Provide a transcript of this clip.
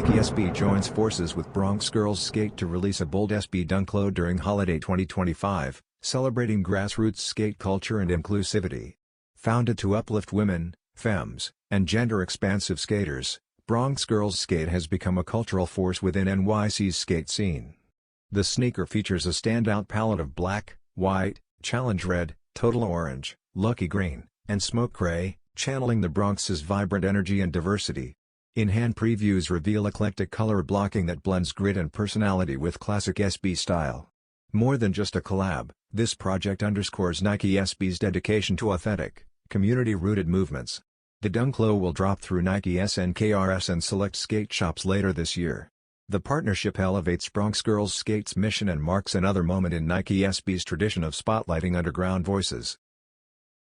Nike SB joins forces with Bronx Girls Skate to release a bold SB Dunklo during Holiday 2025, celebrating grassroots skate culture and inclusivity. Founded to uplift women, femmes, and gender-expansive skaters, Bronx Girls Skate has become a cultural force within NYC's skate scene. The sneaker features a standout palette of black, white, challenge red, total orange, lucky green, and smoke gray, channeling the Bronx's vibrant energy and diversity. In-hand previews reveal eclectic color blocking that blends grit and personality with classic SB style. More than just a collab, this project underscores Nike SB's dedication to authentic, community-rooted movements. The Dunklo will drop through Nike SNKRS and select skate shops later this year. The partnership elevates Bronx Girls Skate's mission and marks another moment in Nike SB's tradition of spotlighting underground voices.